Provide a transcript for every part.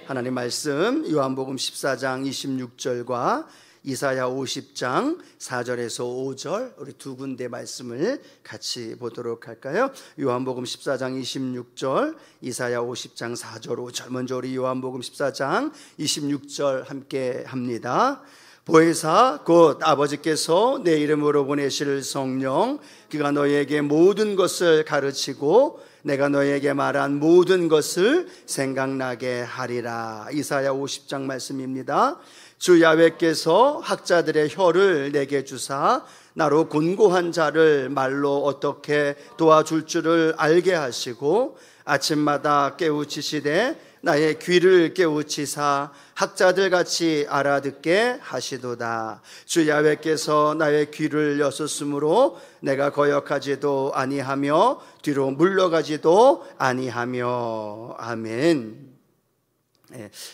하나님 말씀 요한복음 14장 26절과 이사야 50장 4절에서 5절 우리 두 군데 말씀을 같이 보도록 할까요? 요한복음 14장 26절, 이사야 50장 4절 5절. 먼저 우리 요한복음 14장 26절 함께 합니다. 보혜사 곧 아버지께서 내 이름으로 보내실 성령, 그가 너희에게 모든 것을 가르치고 내가 너희에게 말한 모든 것을 생각나게 하리라. 이사야 50장 말씀입니다. 주 야훼께서 학자들의 혀를 내게 주사 나로 곤고한 자를 말로 어떻게 도와줄 줄을 알게 하시고 아침마다 깨우치시되 나의 귀를 깨우치사 학자들 같이 알아듣게 하시도다. 주 야훼께서 나의 귀를 여셨으므로 내가 거역하지도 아니하며 뒤로 물러가지도 아니하며. 아멘.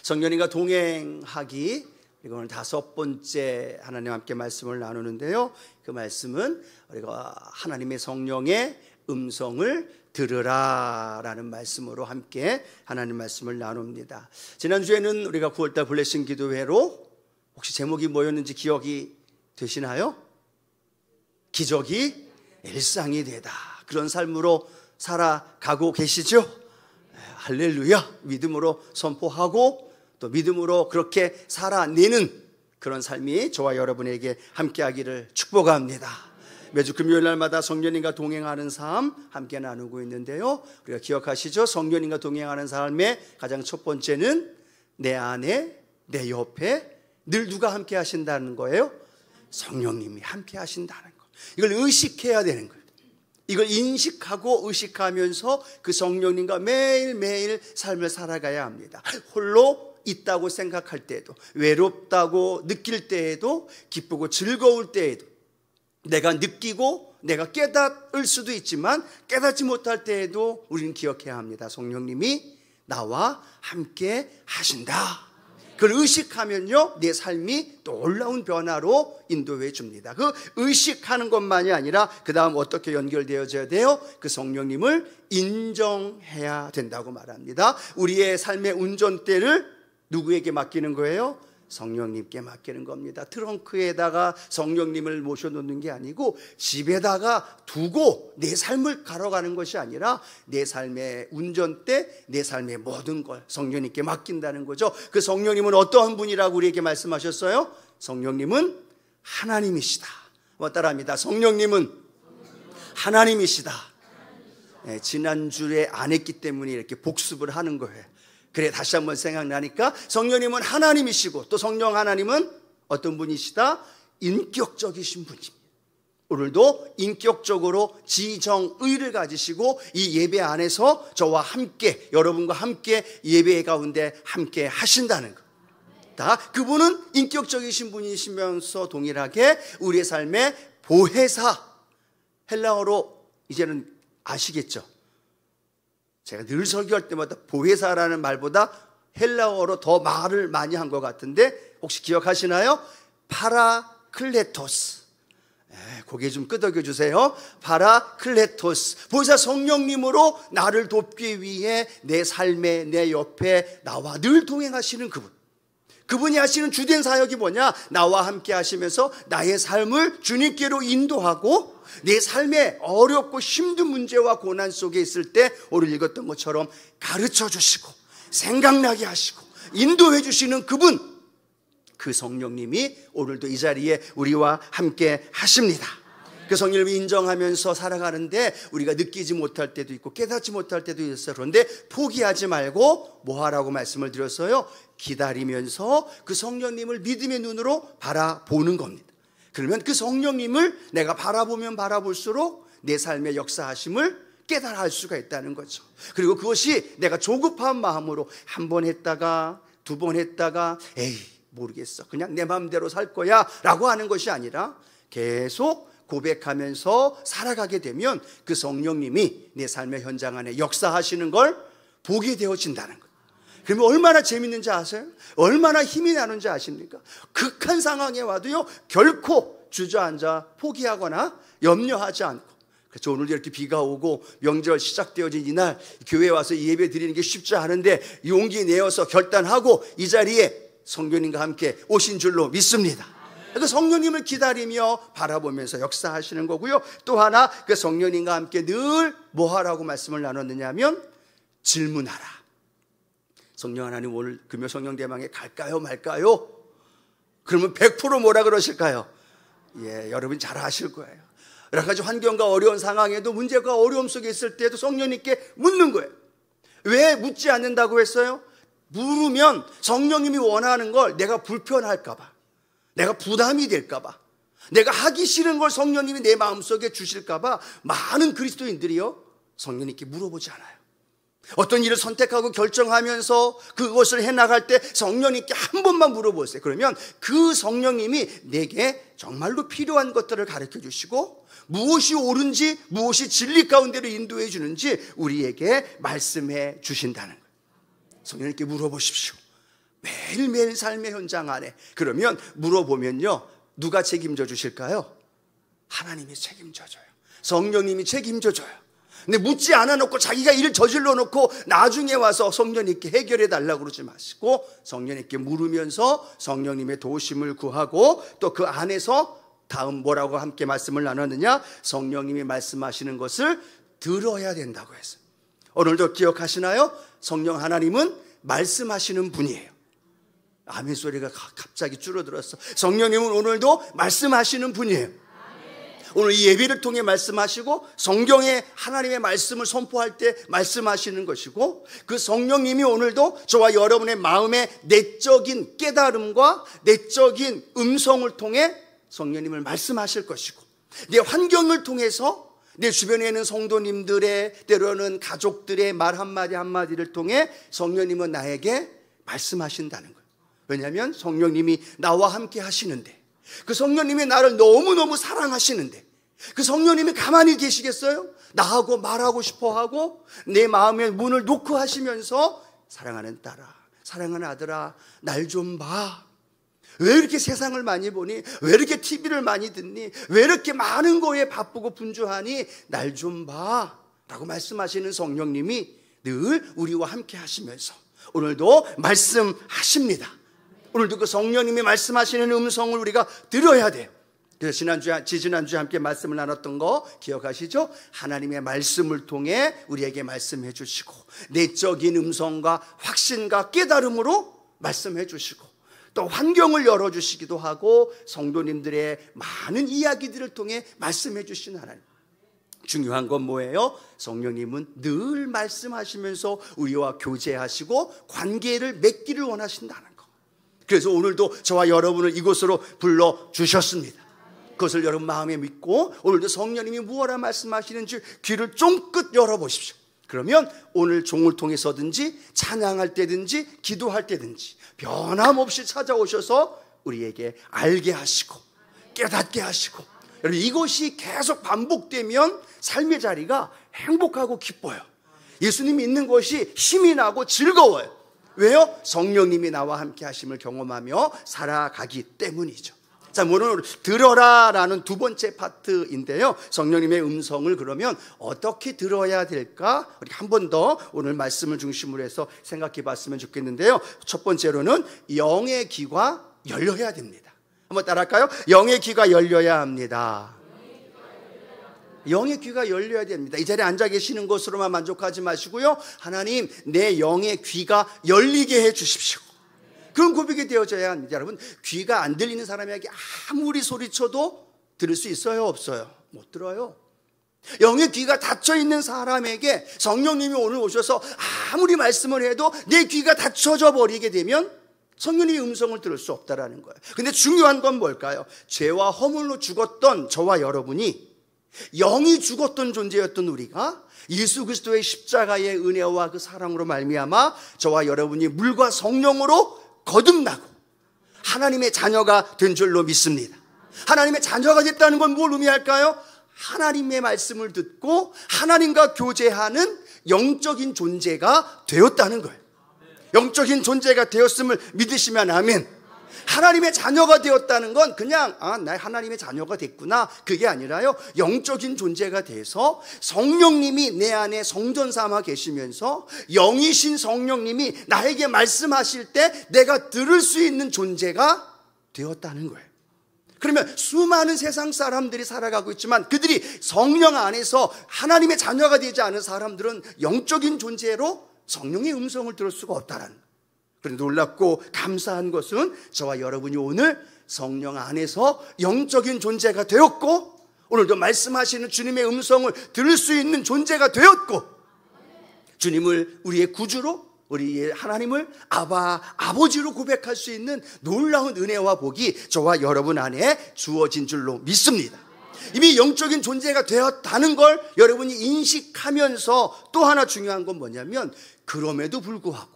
성령님과 동행하기, 이거는 5번째 하나님 함께 말씀을 나누는데요. 그 말씀은 우리가 하나님의 성령의 음성을 들으라 라는 말씀으로 함께 하나님 말씀을 나눕니다. 지난주에는 우리가 9월달 블레싱 기도회로 혹시 제목이 뭐였는지 기억이 되시나요? 기적이 일상이 되다. 그런 삶으로 살아가고 계시죠? 할렐루야. 믿음으로 선포하고 또 믿음으로 그렇게 살아내는 그런 삶이 저와 여러분에게 함께하기를 축복합니다. 매주 금요일 날마다 성령님과 동행하는 삶 함께 나누고 있는데요. 우리가 기억하시죠? 성령님과 동행하는 삶의 가장 첫 번째는 내 안에, 내 옆에 늘 누가 함께 하신다는 거예요? 성령님이 함께 하신다는 거. 이걸 의식해야 되는 거예요. 이걸 인식하고 의식하면서 그 성령님과 매일매일 삶을 살아가야 합니다. 홀로 있다고 생각할 때에도, 외롭다고 느낄 때에도, 기쁘고 즐거울 때에도, 내가 느끼고 내가 깨닫을 수도 있지만 깨닫지 못할 때에도 우리는 기억해야 합니다. 성령님이 나와 함께 하신다. 그걸 의식하면요, 내 삶이 놀라운 변화로 인도해 줍니다. 그 의식하는 것만이 아니라 그 다음 어떻게 연결되어져야 돼요? 그 성령님을 인정해야 된다고 말합니다. 우리의 삶의 운전대를 누구에게 맡기는 거예요? 성령님께 맡기는 겁니다. 트렁크에다가 성령님을 모셔놓는 게 아니고 집에다가 두고 내 삶을 걸어가는 것이 아니라 내 삶의 운전대, 내 삶의 모든 걸 성령님께 맡긴다는 거죠. 그 성령님은 어떠한 분이라고 우리에게 말씀하셨어요? 성령님은 하나님이시다. 따라합니다. 성령님은 하나님이시다. 네, 지난주에 안 했기 때문에 이렇게 복습을 하는 거예요. 그래, 다시 한번 생각나니까 성령님은 하나님이시고 또 성령 하나님은 어떤 분이시다? 인격적이신 분입니다. 오늘도 인격적으로 지정의를 가지시고 이 예배 안에서 저와 함께, 여러분과 함께 예배 가운데 함께 하신다는 것. 그분은 인격적이신 분이시면서 동일하게 우리의 삶의 보혜사, 헬라어로 이제는 아시겠죠? 제가 늘 설교할 때마다 보혜사라는 말보다 헬라어로 더 말을 많이 한 것 같은데 혹시 기억하시나요? 파라클레토스. 고개 좀 끄덕여 주세요. 파라클레토스. 보혜사 성령님으로 나를 돕기 위해 내 삶에, 내 옆에 나와 늘 동행하시는 그분. 그분이 하시는 주된 사역이 뭐냐? 나와 함께 하시면서 나의 삶을 주님께로 인도하고 내 삶에 어렵고 힘든 문제와 고난 속에 있을 때 오늘 읽었던 것처럼 가르쳐 주시고 생각나게 하시고 인도해 주시는 그분, 그 성령님이 오늘도 이 자리에 우리와 함께 하십니다. 그 성령님을 인정하면서 살아가는데 우리가 느끼지 못할 때도 있고 깨닫지 못할 때도 있어요. 그런데 포기하지 말고 뭐 하라고 말씀을 드렸어요? 기다리면서 그 성령님을 믿음의 눈으로 바라보는 겁니다. 그러면 그 성령님을 내가 바라보면 바라볼수록 내 삶의 역사하심을 깨달아 알 수가 있다는 거죠. 그리고 그것이 내가 조급한 마음으로 한 번 했다가 두 번 했다가 에이 모르겠어, 그냥 내 마음대로 살 거야 라고 하는 것이 아니라 계속 고백하면서 살아가게 되면 그 성령님이 내 삶의 현장 안에 역사하시는 걸 보게 되어진다는 거예요. 그러면 얼마나 재밌는지 아세요? 얼마나 힘이 나는지 아십니까? 극한 상황에 와도요 결코 주저앉아 포기하거나 염려하지 않고 그렇죠. 오늘도 이렇게 비가 오고 명절 시작되어진 이날 교회에 와서 예배 드리는 게 쉽지 않은데 용기 내어서 결단하고 이 자리에 성령님과 함께 오신 줄로 믿습니다. 그 성령님을 기다리며 바라보면서 역사하시는 거고요. 또 하나 그 성령님과 함께 늘 뭐 하라고 말씀을 나눴느냐 하면 질문하라. 성령 하나님 오늘 금요 성령 대망에 갈까요 말까요? 그러면 100% 뭐라 그러실까요? 예, 여러분 잘 아실 거예요. 여러 가지 환경과 어려운 상황에도 문제가 어려움 속에 있을 때도 성령님께 묻는 거예요. 왜 묻지 않는다고 했어요? 물으면 성령님이 원하는 걸 내가 불편할까 봐, 내가 부담이 될까 봐, 내가 하기 싫은 걸 성령님이 내 마음속에 주실까 봐 많은 그리스도인들이요 성령님께 물어보지 않아요. 어떤 일을 선택하고 결정하면서 그것을 해나갈 때 성령님께 한 번만 물어보세요. 그러면 그 성령님이 내게 정말로 필요한 것들을 가르쳐 주시고 무엇이 옳은지 무엇이 진리 가운데로 인도해 주는지 우리에게 말씀해 주신다는 거예요. 성령님께 물어보십시오. 매일매일 삶의 현장 안에. 그러면 물어보면요 누가 책임져 주실까요? 하나님이 책임져 줘요. 성령님이 책임져 줘요. 근데 묻지 않아 놓고 자기가 일을 저질러 놓고 나중에 와서 성령님께 해결해 달라고 그러지 마시고 성령님께 물으면서 성령님의 도우심을 구하고 또 그 안에서 다음 뭐라고 함께 말씀을 나눴느냐? 성령님이 말씀하시는 것을 들어야 된다고 했어요. 오늘도 기억하시나요? 성령 하나님은 말씀하시는 분이에요. 아멘 소리가 갑자기 줄어들었어. 성령님은 오늘도 말씀하시는 분이에요. 오늘 이 예배를 통해 말씀하시고 성경에 하나님의 말씀을 선포할 때 말씀하시는 것이고 그 성령님이 오늘도 저와 여러분의 마음의 내적인 깨달음과 내적인 음성을 통해 성령님을 말씀하실 것이고 내 환경을 통해서 내 주변에 있는 성도님들의 때로는 가족들의 말 한마디 한마디를 통해 성령님은 나에게 말씀하신다는 거예요. 왜냐하면 성령님이 나와 함께 하시는데 그 성령님이 나를 너무너무 사랑하시는데 그 성령님이 가만히 계시겠어요? 나하고 말하고 싶어하고 내 마음의 문을 놓고 하시면서 사랑하는 딸아, 사랑하는 아들아, 날 좀 봐. 왜 이렇게 세상을 많이 보니? 왜 이렇게 TV를 많이 듣니? 왜 이렇게 많은 거에 바쁘고 분주하니? 날 좀 봐 라고 말씀하시는 성령님이 늘 우리와 함께 하시면서 오늘도 말씀하십니다. 오늘도 그 성령님이 말씀하시는 음성을 우리가 들어야 돼요. 그래서 지지난주에 함께 말씀을 나눴던 거 기억하시죠? 하나님의 말씀을 통해 우리에게 말씀해 주시고 내적인 음성과 확신과 깨달음으로 말씀해 주시고 또 환경을 열어주시기도 하고 성도님들의 많은 이야기들을 통해 말씀해 주신 하나님. 중요한 건 뭐예요? 성령님은 늘 말씀하시면서 우리와 교제하시고 관계를 맺기를 원하신다는 거. 그래서 오늘도 저와 여러분을 이곳으로 불러주셨습니다. 그것을 여러분 마음에 믿고 오늘도 성령님이 무엇라 말씀하시는지 귀를 쫑긋 열어보십시오. 그러면 오늘 종을 통해서든지 찬양할 때든지 기도할 때든지 변함없이 찾아오셔서 우리에게 알게 하시고 깨닫게 하시고 여러분 이것이 계속 반복되면 삶의 자리가 행복하고 기뻐요. 예수님이 있는 것이 힘이 나고 즐거워요. 왜요? 성령님이 나와 함께 하심을 경험하며 살아가기 때문이죠. 자, 오늘 들어라 라는 두 번째 파트인데요. 성령님의 음성을 그러면 어떻게 들어야 될까? 우리 한 번 더 오늘 말씀을 중심으로 해서 생각해 봤으면 좋겠는데요. 첫 번째로는 영의 귀가 열려야 됩니다. 한번 따라할까요? 영의 귀가 열려야 합니다. 영의 귀가 열려야 됩니다. 이 자리에 앉아 계시는 것으로만 만족하지 마시고요. 하나님, 내 영의 귀가 열리게 해 주십시오. 그런 고백이 되어져야 합니다. 여러분, 귀가 안 들리는 사람에게 아무리 소리쳐도 들을 수 있어요? 없어요? 못 들어요. 영의 귀가 닫혀있는 사람에게 성령님이 오늘 오셔서 아무리 말씀을 해도 내 귀가 닫혀져 버리게 되면 성령님의 음성을 들을 수 없다라는 거예요. 근데 중요한 건 뭘까요? 죄와 허물로 죽었던 저와 여러분이 영이 죽었던 존재였던 우리가 예수 그리스도의 십자가의 은혜와 그 사랑으로 말미암아 저와 여러분이 물과 성령으로 거듭나고 하나님의 자녀가 된 줄로 믿습니다. 하나님의 자녀가 됐다는 건 뭘 의미할까요? 하나님의 말씀을 듣고 하나님과 교제하는 영적인 존재가 되었다는 거예요. 영적인 존재가 되었음을 믿으시면 아멘. 하나님의 자녀가 되었다는 건 그냥 나 하나님의 자녀가 됐구나, 그게 아니라요, 영적인 존재가 돼서 성령님이 내 안에 성전 삼아 계시면서 영이신 성령님이 나에게 말씀하실 때 내가 들을 수 있는 존재가 되었다는 거예요. 그러면 수많은 세상 사람들이 살아가고 있지만 그들이 성령 안에서 하나님의 자녀가 되지 않은 사람들은 영적인 존재로 성령의 음성을 들을 수가 없다는 거예요. 그런데 놀랍고 감사한 것은 저와 여러분이 오늘 성령 안에서 영적인 존재가 되었고, 오늘도 말씀하시는 주님의 음성을 들을 수 있는 존재가 되었고, 주님을 우리의 구주로, 우리의 하나님을 아버지로 고백할 수 있는 놀라운 은혜와 복이 저와 여러분 안에 주어진 줄로 믿습니다. 이미 영적인 존재가 되었다는 걸 여러분이 인식하면서 또 하나 중요한 건 뭐냐면, 그럼에도 불구하고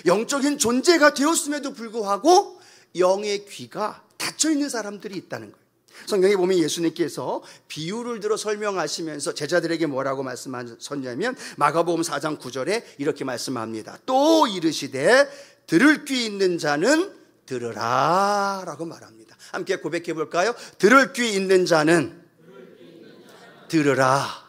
영적인 존재가 되었음에도 불구하고 영의 귀가 닫혀있는 사람들이 있다는 거예요. 성경에 보면 예수님께서 비유를 들어 설명하시면서 제자들에게 뭐라고 말씀하셨냐면, 마가복음 4장 9절에 이렇게 말씀합니다. 또 이르시되 들을 귀 있는 자는 들으라 라고 말합니다. 함께 고백해 볼까요? 들을 귀 있는 자는 들으라.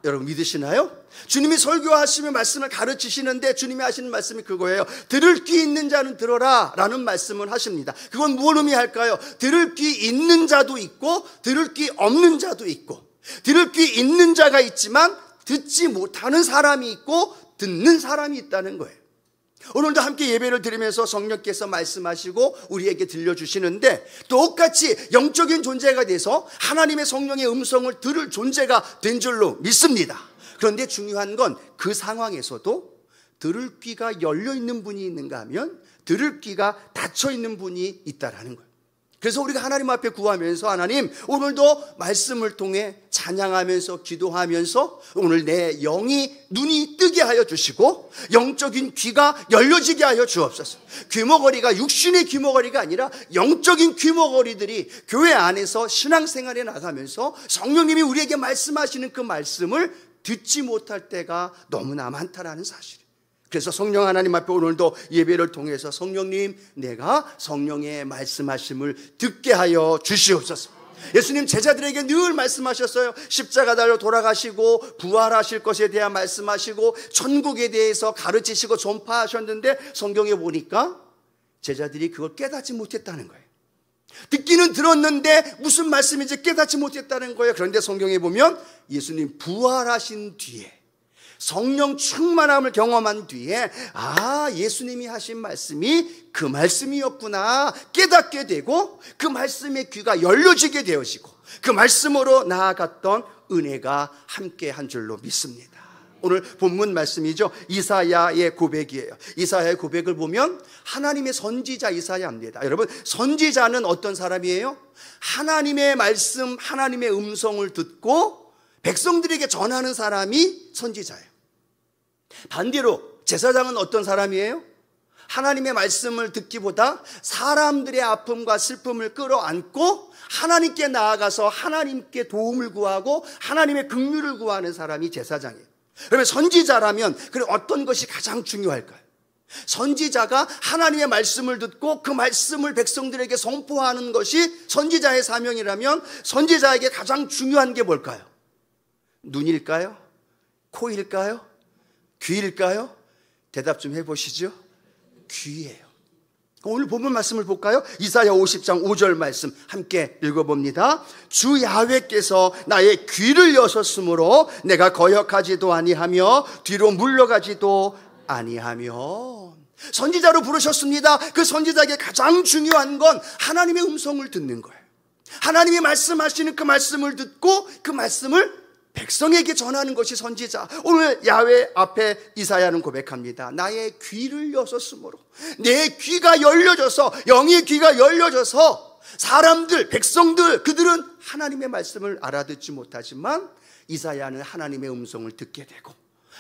여러분 믿으시나요? 주님이 설교하시며 말씀을 가르치시는데 주님이 하시는 말씀이 그거예요. 들을 귀 있는 자는 들어라 라는 말씀을 하십니다. 그건 무엇을 의미할까요? 들을 귀 있는 자도 있고 들을 귀 없는 자도 있고, 들을 귀 있는 자가 있지만 듣지 못하는 사람이 있고 듣는 사람이 있다는 거예요. 오늘도 함께 예배를 드리면서 성령께서 말씀하시고 우리에게 들려주시는데, 똑같이 영적인 존재가 돼서 하나님의 성령의 음성을 들을 존재가 된 줄로 믿습니다. 그런데 중요한 건 그 상황에서도 들을 귀가 열려있는 분이 있는가 하면 들을 귀가 닫혀있는 분이 있다라는 거예요. 그래서 우리가 하나님 앞에 구하면서, 하나님 오늘도 말씀을 통해 찬양하면서 기도하면서 오늘 내 영이 눈이 뜨게 하여 주시고 영적인 귀가 열려지게 하여 주옵소서. 귀머거리가 육신의 귀머거리가 아니라 영적인 귀머거리들이 교회 안에서 신앙생활에 나가면서 성령님이 우리에게 말씀하시는 그 말씀을 듣지 못할 때가 너무나 많다라는 사실이에요. 그래서 성령 하나님 앞에 오늘도 예배를 통해서 성령님, 내가 성령의 말씀하심을 듣게 하여 주시옵소서. 예수님 제자들에게 늘 말씀하셨어요. 십자가 달려 돌아가시고 부활하실 것에 대한 말씀하시고 천국에 대해서 가르치시고 전파하셨는데, 성경에 보니까 제자들이 그걸 깨닫지 못했다는 거예요. 듣기는 들었는데 무슨 말씀인지 깨닫지 못했다는 거예요. 그런데 성경에 보면 예수님 부활하신 뒤에, 성령 충만함을 경험한 뒤에 예수님이 하신 말씀이 그 말씀이었구나 깨닫게 되고, 그 말씀의 귀가 열려지게 되어지고 그 말씀으로 나아갔던 은혜가 함께 한 줄로 믿습니다. 오늘 본문 말씀이죠. 이사야의 고백이에요. 이사야의 고백을 보면 하나님의 선지자 이사야입니다. 여러분, 선지자는 어떤 사람이에요? 하나님의 말씀, 하나님의 음성을 듣고 백성들에게 전하는 사람이 선지자예요. 반대로 제사장은 어떤 사람이에요? 하나님의 말씀을 듣기보다 사람들의 아픔과 슬픔을 끌어안고 하나님께 나아가서 하나님께 도움을 구하고 하나님의 긍휼을 구하는 사람이 제사장이에요. 그러면 선지자라면 그럼 어떤 것이 가장 중요할까요? 선지자가 하나님의 말씀을 듣고 그 말씀을 백성들에게 선포하는 것이 선지자의 사명이라면 선지자에게 가장 중요한 게 뭘까요? 눈일까요? 코일까요? 귀일까요? 대답 좀 해보시죠. 귀예요. 오늘 본문 말씀을 볼까요? 이사야 50장 5절 말씀 함께 읽어봅니다. 주 야훼께서 나의 귀를 여셨으므로 내가 거역하지도 아니하며 뒤로 물러가지도 아니하며. 선지자로 부르셨습니다. 그 선지자에게 가장 중요한 건 하나님의 음성을 듣는 거예요. 하나님이 말씀하시는 그 말씀을 듣고 그 말씀을 백성에게 전하는 것이 선지자. 오늘 야훼 앞에 이사야는 고백합니다. 나의 귀를 여셨으므로, 내 귀가 열려져서, 영의 귀가 열려져서 사람들, 백성들, 그들은 하나님의 말씀을 알아듣지 못하지만 이사야는 하나님의 음성을 듣게 되고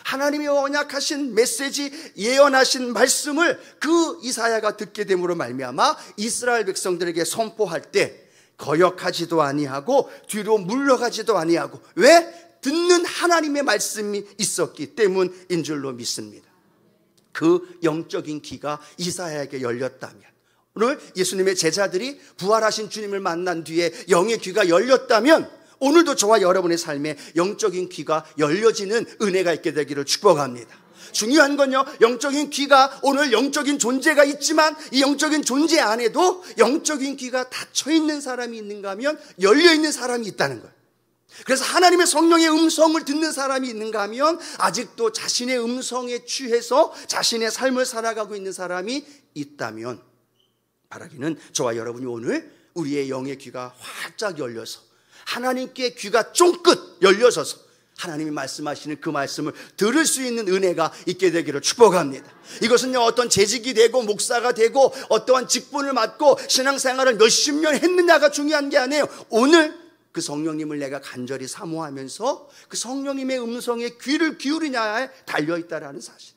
하나님의 언약하신 메시지, 예언하신 말씀을 그 이사야가 듣게 됨으로 말미암아 이스라엘 백성들에게 선포할 때 거역하지도 아니하고 뒤로 물러가지도 아니하고. 왜? 듣는 하나님의 말씀이 있었기 때문인 줄로 믿습니다. 그 영적인 귀가 이사야에게 열렸다면 오늘 예수님의 제자들이 부활하신 주님을 만난 뒤에 영의 귀가 열렸다면 오늘도 저와 여러분의 삶에 영적인 귀가 열려지는 은혜가 있게 되기를 축복합니다. 중요한 건요, 영적인 귀가, 오늘 영적인 존재가 있지만 이 영적인 존재 안에도 영적인 귀가 닫혀있는 사람이 있는가 하면 열려있는 사람이 있다는 거예요. 그래서 하나님의 성령의 음성을 듣는 사람이 있는가 하면 아직도 자신의 음성에 취해서 자신의 삶을 살아가고 있는 사람이 있다면, 바라기는 저와 여러분이 오늘 우리의 영의 귀가 활짝 열려서 하나님께 귀가 쫑긋 열려서서 하나님이 말씀하시는 그 말씀을 들을 수 있는 은혜가 있게 되기를 축복합니다. 이것은요, 어떤 재직이 되고 목사가 되고 어떠한 직분을 맡고 신앙생활을 몇십 년 했느냐가 중요한 게 아니에요. 오늘 그 성령님을 내가 간절히 사모하면서 그 성령님의 음성에 귀를 기울이냐에 달려있다라는 사실.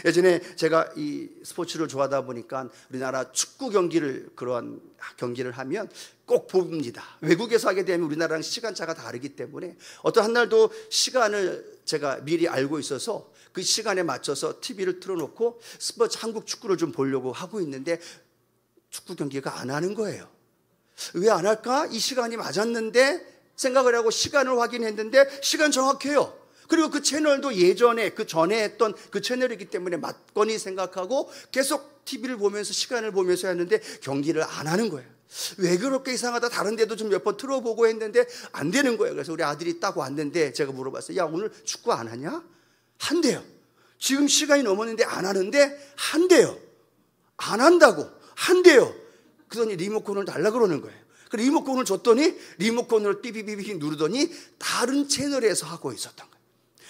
예전에 제가 이 스포츠를 좋아하다 보니까 우리나라 축구 경기를, 그러한 경기를 하면 꼭 봅니다. 외국에서 하게 되면 우리나라랑 시간차가 다르기 때문에 어떤 한 날도 시간을 제가 미리 알고 있어서 그 시간에 맞춰서 TV를 틀어놓고 스포츠 한국 축구를 좀 보려고 하고 있는데 축구 경기가 안 하는 거예요. 왜 안 할까? 이 시간이 맞았는데 생각을 하고 시간을 확인했는데 시간 정확해요. 그리고 그 채널도 예전에 그 전에 했던 그 채널이기 때문에 맞거니 생각하고 계속 TV를 보면서 시간을 보면서 했는데 경기를 안 하는 거예요. 왜 그렇게 이상하다, 다른 데도 좀 몇 번 틀어보고 했는데 안 되는 거예요. 그래서 우리 아들이 딱 왔는데 제가 물어봤어요. 야, 오늘 축구 안 하냐? 한대요. 지금 시간이 넘었는데 안 하는데 한대요. 안 한다고 한대요. 그러더니 리모컨을 달라 그러는 거예요. 그 리모컨을 줬더니 리모컨을 삐삐삐삐 누르더니 다른 채널에서 하고 있었던 거예요.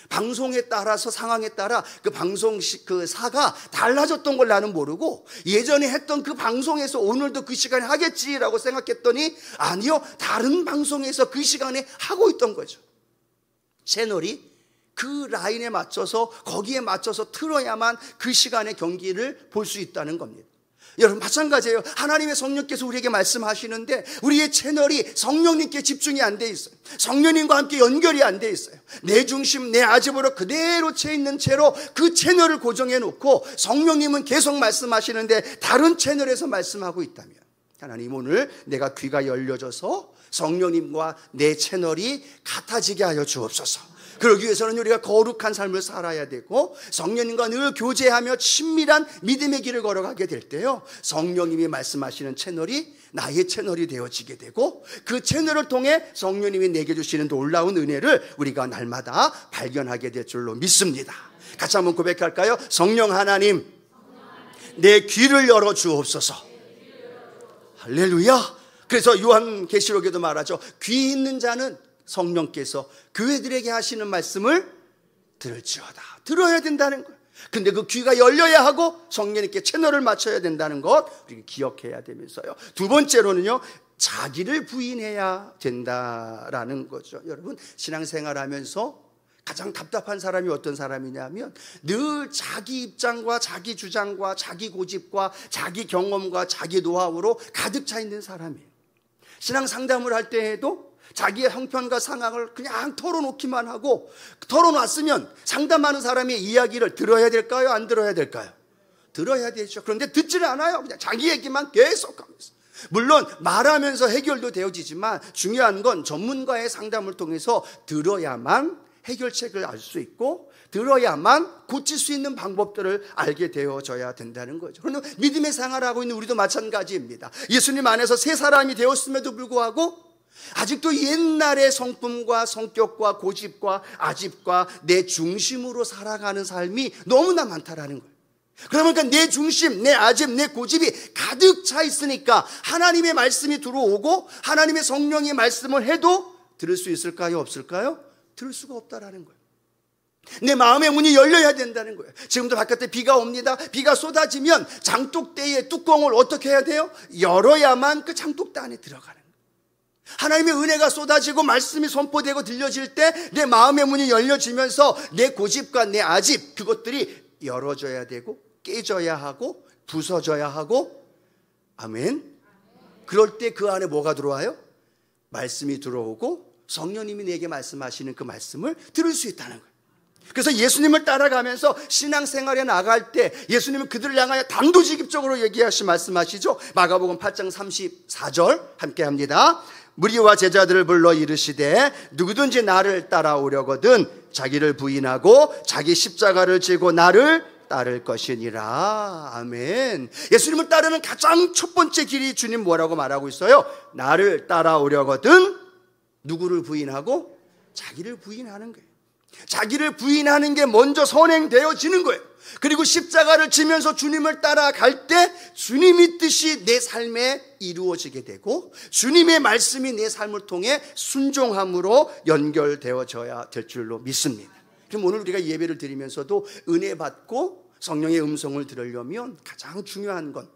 방송에 따라서 상황에 따라 그 방송 그 사가 달라졌던 걸 나는 모르고 예전에 했던 그 방송에서 오늘도 그 시간에 하겠지라고 생각했더니 아니요, 다른 방송에서 그 시간에 하고 있던 거죠. 채널이 그 라인에 맞춰서 거기에 맞춰서 틀어야만 그 시간에 경기를 볼 수 있다는 겁니다. 여러분 마찬가지예요. 하나님의 성령께서 우리에게 말씀하시는데 우리의 채널이 성령님께 집중이 안 돼 있어요. 성령님과 함께 연결이 안 돼 있어요. 내 중심, 내 아집으로 그대로 채 있는 채로 그 채널을 고정해 놓고 성령님은 계속 말씀하시는데 다른 채널에서 말씀하고 있다면, 하나님 오늘 내가 귀가 열려져서 성령님과 내 채널이 같아지게 하여 주옵소서. 그러기 위해서는 우리가 거룩한 삶을 살아야 되고 성령님과 늘 교제하며 친밀한 믿음의 길을 걸어가게 될 때요, 성령님이 말씀하시는 채널이 나의 채널이 되어지게 되고 그 채널을 통해 성령님이 내게 주시는 놀라운 은혜를 우리가 날마다 발견하게 될 줄로 믿습니다. 같이 한번 고백할까요? 성령 하나님, 내 귀를 열어 주옵소서. 할렐루야. 그래서 요한계시록에도 말하죠. 귀 있는 자는 성령께서 그들에게 하시는 말씀을 들을지어다. 들어야 된다는 거예요. 근데 그 귀가 열려야 하고 성령님께 채널을 맞춰야 된다는 것 우리가 기억해야 되면서요, 두 번째로는요, 자기를 부인해야 된다라는 거죠. 여러분 신앙생활 하면서 가장 답답한 사람이 어떤 사람이냐면 늘 자기 입장과 자기 주장과 자기 고집과 자기 경험과 자기 노하우로 가득 차 있는 사람이에요. 신앙 상담을 할 때에도 자기의 형편과 상황을 그냥 털어놓기만 하고, 털어놨으면 상담하는 사람의 이야기를 들어야 될까요? 안 들어야 될까요? 들어야 되죠. 그런데 듣지를 않아요. 그냥 자기 얘기만 계속하면서. 물론 말하면서 해결도 되어지지만 중요한 건 전문가의 상담을 통해서 들어야만 해결책을 알 수 있고 들어야만 고칠 수 있는 방법들을 알게 되어져야 된다는 거죠. 그런데 믿음의 생활하고 있는 우리도 마찬가지입니다. 예수님 안에서 새 사람이 되었음에도 불구하고 아직도 옛날의 성품과 성격과 고집과 아집과 내 중심으로 살아가는 삶이 너무나 많다라는 거예요. 그러니까 내 중심, 내 아집, 내 고집이 가득 차 있으니까 하나님의 말씀이 들어오고 하나님의 성령의 말씀을 해도 들을 수 있을까요? 없을까요? 들을 수가 없다라는 거예요. 내 마음의 문이 열려야 된다는 거예요. 지금도 바깥에 비가 옵니다. 비가 쏟아지면 장독대의 뚜껑을 어떻게 해야 돼요? 열어야만 그 장독대 안에 들어가는 거예요. 하나님의 은혜가 쏟아지고 말씀이 선포되고 들려질 때 내 마음의 문이 열려지면서 내 고집과 내 아집, 그것들이 열어져야 되고 깨져야 하고 부서져야 하고, 아멘. 그럴 때 그 안에 뭐가 들어와요? 말씀이 들어오고 성령님이 내게 말씀하시는 그 말씀을 들을 수 있다는 거예요. 그래서 예수님을 따라가면서 신앙생활에 나갈 때 예수님은 그들을 향하여 단도직입적으로 말씀하시죠. 마가복음 8장 34절 함께 합니다. 무리와 제자들을 불러 이르시되 누구든지 나를 따라오려거든 자기를 부인하고 자기 십자가를 지고 나를 따를 것이니라. 아멘. 예수님을 따르는 가장 첫 번째 길이 주님 뭐라고 말하고 있어요? 나를 따라오려거든 누구를 부인하고 자기를 부인하는 거예요. 자기를 부인하는 게 먼저 선행되어지는 거예요. 그리고 십자가를 지면서 주님을 따라갈 때 주님의 뜻이 내 삶에 이루어지게 되고 주님의 말씀이 내 삶을 통해 순종함으로 연결되어져야 될 줄로 믿습니다. 그럼 오늘 우리가 예배를 드리면서도 은혜 받고 성령의 음성을 들으려면 가장 중요한 건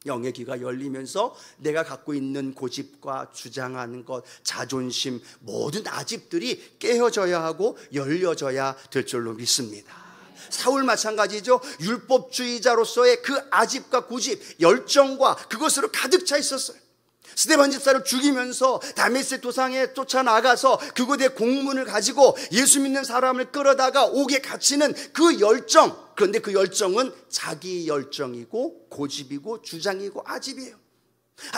영의 귀가 열리면서 내가 갖고 있는 고집과 주장하는 것, 자존심, 모든 아집들이 깨어져야 하고 열려져야 될 줄로 믿습니다. 사울 마찬가지죠. 율법주의자로서의 그 아집과 고집, 열정과 그것으로 가득 차 있었어요. 스데반 집사를 죽이면서 다메섹 도상에 쫓아나가서 그곳에 공문을 가지고 예수 믿는 사람을 끌어다가 옥에 갇히는 그 열정, 그런데 그 열정은 자기 열정이고 고집이고 주장이고 아집이에요.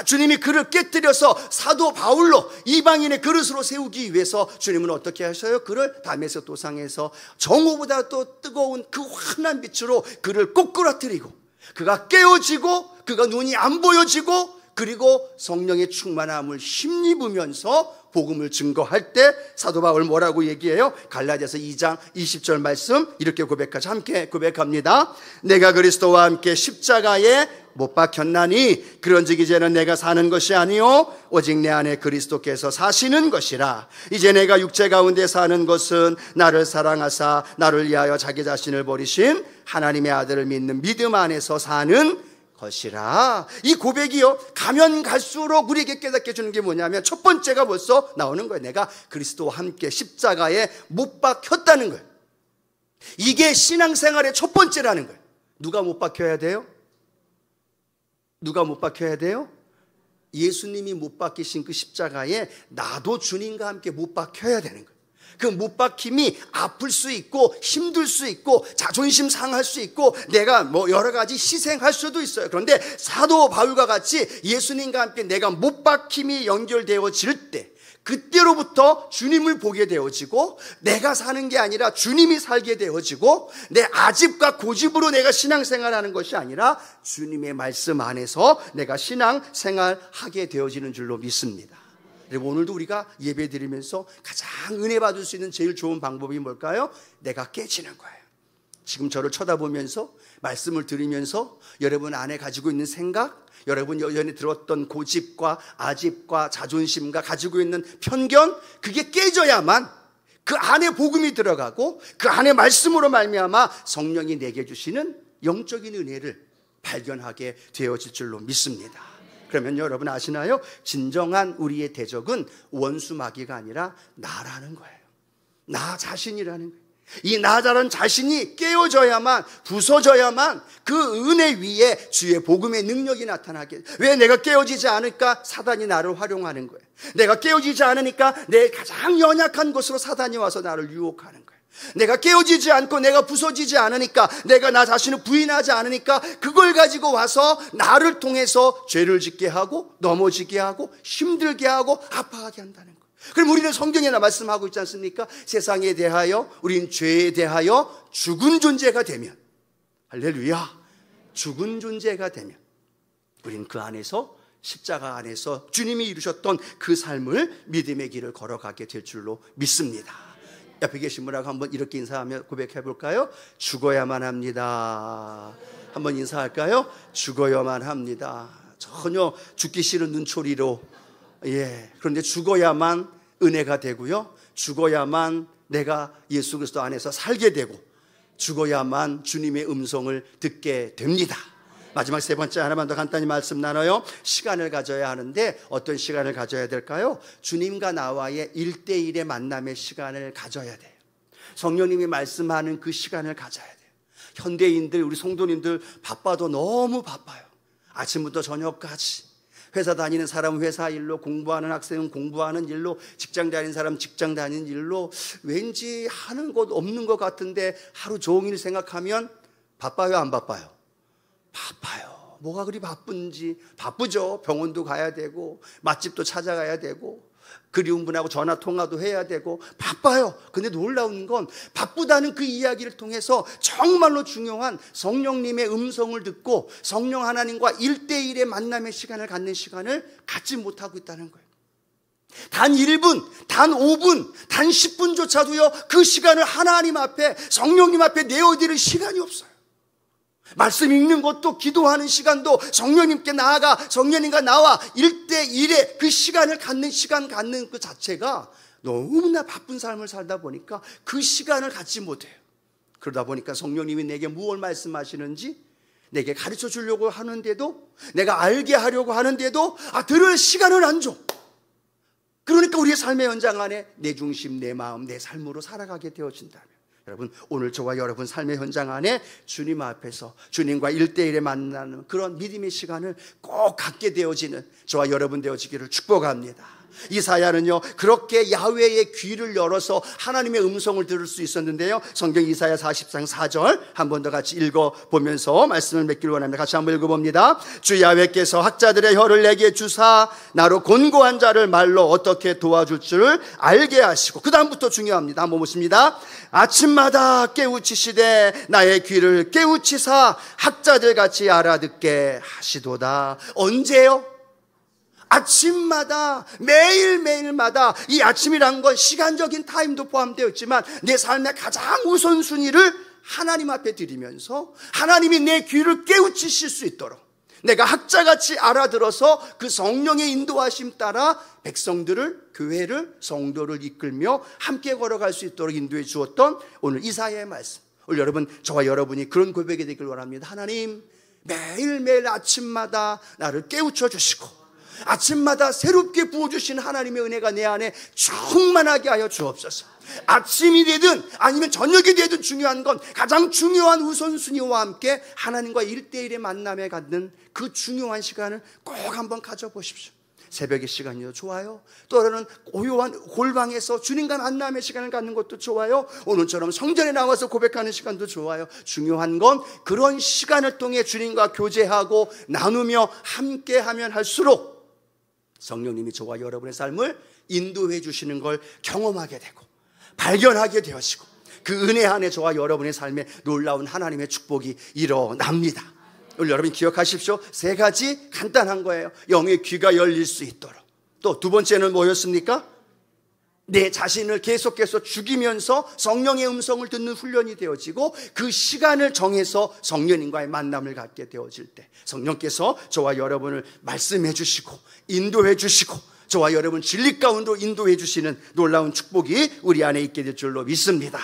주님이 그를 깨뜨려서 사도 바울로 이방인의 그릇으로 세우기 위해서 주님은 어떻게 하셔요? 그를 다메섹 도상에서 정오보다 또 뜨거운 그 환한 빛으로 그를 꼬꾸라뜨리고 그가 깨어지고 그가 눈이 안 보여지고 그리고 성령의 충만함을 힘입으면서 복음을 증거할 때 사도 바울 뭐라고 얘기해요? 갈라디아서 2장 20절 말씀 이렇게 고백하죠. 함께 고백합니다. 내가 그리스도와 함께 십자가에 못 박혔나니 그런즉 이제는 내가 사는 것이 아니요 오직 내 안에 그리스도께서 사시는 것이라. 이제 내가 육체 가운데 사는 것은 나를 사랑하사 나를 위하여 자기 자신을 버리신 하나님의 아들을 믿는 믿음 안에서 사는 것이라. 이 고백이요 가면 갈수록 우리에게 깨닫게 해주는 게 뭐냐면 첫 번째가 벌써 나오는 거예요. 내가 그리스도와 함께 십자가에 못 박혔다는 거예요. 이게 신앙생활의 첫 번째라는 거예요. 누가 못 박혀야 돼요? 누가 못 박혀야 돼요? 예수님이 못 박히신 그 십자가에 나도 주님과 함께 못 박혀야 되는 거예요. 그 못 박힘이 아플 수 있고 힘들 수 있고 자존심 상할 수 있고 내가 뭐 여러 가지 희생할 수도 있어요. 그런데 사도 바울과 같이 예수님과 함께 내가 못 박힘이 연결되어질 때 그때로부터 주님을 보게 되어지고 내가 사는 게 아니라 주님이 살게 되어지고 내 아집과 고집으로 내가 신앙생활하는 것이 아니라 주님의 말씀 안에서 내가 신앙생활하게 되어지는 줄로 믿습니다. 그리고 오늘도 우리가 예배 드리면서 가장 은혜 받을 수 있는 제일 좋은 방법이 뭘까요? 내가 깨지는 거예요. 지금 저를 쳐다보면서 말씀을 들으면서 여러분 안에 가지고 있는 생각, 여러분 여전히 들었던 고집과 아집과 자존심과 가지고 있는 편견, 그게 깨져야만 그 안에 복음이 들어가고 그 안에 말씀으로 말미암아 성령이 내게 주시는 영적인 은혜를 발견하게 되어질 줄로 믿습니다. 그러면 여러분 아시나요? 진정한 우리의 대적은 원수 마귀가 아니라 나라는 거예요. 나 자신이라는 거예요. 이 나라는 자신이 깨어져야만, 부서져야만 그 은혜 위에 주의 복음의 능력이 나타나게. 왜 내가 깨어지지 않을까? 사단이 나를 활용하는 거예요. 내가 깨어지지 않으니까 내 가장 연약한 곳으로 사단이 와서 나를 유혹하는 거예요. 내가 깨어지지 않고 내가 부서지지 않으니까, 내가 나 자신을 부인하지 않으니까 그걸 가지고 와서 나를 통해서 죄를 짓게 하고 넘어지게 하고 힘들게 하고 아파하게 한다는 거예요. 그럼 우리는 성경에나 말씀하고 있지 않습니까? 세상에 대하여, 우리는 죄에 대하여 죽은 존재가 되면, 할렐루야, 죽은 존재가 되면 우리는 그 안에서, 십자가 안에서 주님이 이루셨던 그 삶을, 믿음의 길을 걸어가게 될 줄로 믿습니다. 옆에 계신 분하고 한번 이렇게 인사하며 고백해 볼까요? 죽어야만 합니다. 한번 인사할까요? 죽어야만 합니다. 전혀 죽기 싫은 눈초리로, 그런데 죽어야만 은혜가 되고요, 죽어야만 내가 예수 그리스도 안에서 살게 되고, 죽어야만 주님의 음성을 듣게 됩니다. 마지막 세 번째 하나만 더 간단히 말씀 나눠요. 시간을 가져야 하는데 어떤 시간을 가져야 될까요? 주님과 나와의 1대1의 만남의 시간을 가져야 돼요. 성령님이 말씀하는 그 시간을 가져야 돼요. 현대인들, 우리 성도님들 바빠도 너무 바빠요. 아침부터 저녁까지 회사 다니는 사람은 회사 일로, 공부하는 학생은 공부하는 일로, 직장 다니는 사람은 직장 다니는 일로, 왠지 하는 것 없는 것 같은데 하루 종일 생각하면 바빠요, 안 바빠요? 바빠요. 뭐가 그리 바쁜지. 바쁘죠. 병원도 가야 되고 맛집도 찾아가야 되고 그리운 분하고 전화 통화도 해야 되고 바빠요. 근데 놀라운 건 바쁘다는 그 이야기를 통해서 정말로 중요한 성령님의 음성을 듣고 성령 하나님과 1대1의 만남의 시간을 갖는 시간을 갖지 못하고 있다는 거예요. 단 1분, 단 5분, 단 10분조차도요 그 시간을 하나님 앞에, 성령님 앞에 내어드릴 시간이 없어요. 말씀 읽는 것도, 기도하는 시간도, 성령님께 나아가 성령님과 나와 1대1의 그 시간을 갖는 그 자체가 너무나 바쁜 삶을 살다 보니까 그 시간을 갖지 못해요. 그러다 보니까 성령님이 내게 무엇을 말씀하시는지 내게 가르쳐 주려고 하는데도, 내가 알게 하려고 하는데도 들을 시간을 안 줘. 그러니까 우리의 삶의 현장 안에 내 중심, 내 마음, 내 삶으로 살아가게 되어진다면, 여러분, 오늘 저와 여러분 삶의 현장 안에 주님 앞에서 주님과 1대1에 만나는 그런 믿음의 시간을 꼭 갖게 되어지는 저와 여러분 되어지기를 축복합니다. 이사야는요 그렇게 야훼의 귀를 열어서 하나님의 음성을 들을 수 있었는데요, 성경 이사야 40장 4절 한 번 더 같이 읽어보면서 말씀을 맺기를 원합니다. 같이 한번 읽어봅니다. 주 야훼께서 학자들의 혀를 내게 주사 나로 곤고한 자를 말로 어떻게 도와줄 줄을 알게 하시고, 그 다음부터 중요합니다. 한번 보십니다. 아침마다 깨우치시되 나의 귀를 깨우치사 학자들같이 알아듣게 하시도다. 언제요? 아침마다, 매일매일마다. 이 아침이란 건 시간적인 타임도 포함되어 있지만 내 삶의 가장 우선순위를 하나님 앞에 드리면서 하나님이 내 귀를 깨우치실 수 있도록 내가 학자같이 알아들어서 그 성령의 인도하심 따라 백성들을, 교회를, 성도를 이끌며 함께 걸어갈 수 있도록 인도해 주었던 오늘 이사야의 말씀. 오늘 여러분, 저와 여러분이 그런 고백이 되길 원합니다. 하나님, 매일매일 아침마다 나를 깨우쳐 주시고 아침마다 새롭게 부어주신 하나님의 은혜가 내 안에 충만하게 하여 주옵소서. 아침이 되든 아니면 저녁이 되든 중요한 건 가장 중요한 우선순위와 함께 하나님과 1대1의 만남에 갖는 그 중요한 시간을 꼭 한번 가져보십시오. 새벽의 시간이요 좋아요. 또는 고요한 골방에서 주님과 만남의 시간을 갖는 것도 좋아요. 오늘처럼 성전에 나와서 고백하는 시간도 좋아요. 중요한 건 그런 시간을 통해 주님과 교제하고 나누며 함께하면 할수록 성령님이 저와 여러분의 삶을 인도해 주시는 걸 경험하게 되고 발견하게 되어지고 그 은혜 안에 저와 여러분의 삶에 놀라운 하나님의 축복이 일어납니다. 오늘 여러분 기억하십시오. 3가지 간단한 거예요. 영의 귀가 열릴 수 있도록. 또 두 번째는 뭐였습니까? 내 자신을 계속해서 죽이면서 성령의 음성을 듣는 훈련이 되어지고 그 시간을 정해서 성령님과의 만남을 갖게 되어질 때 성령께서 저와 여러분을 말씀해 주시고 인도해 주시고 저와 여러분 진리 가운데로 인도해 주시는 놀라운 축복이 우리 안에 있게 될 줄로 믿습니다.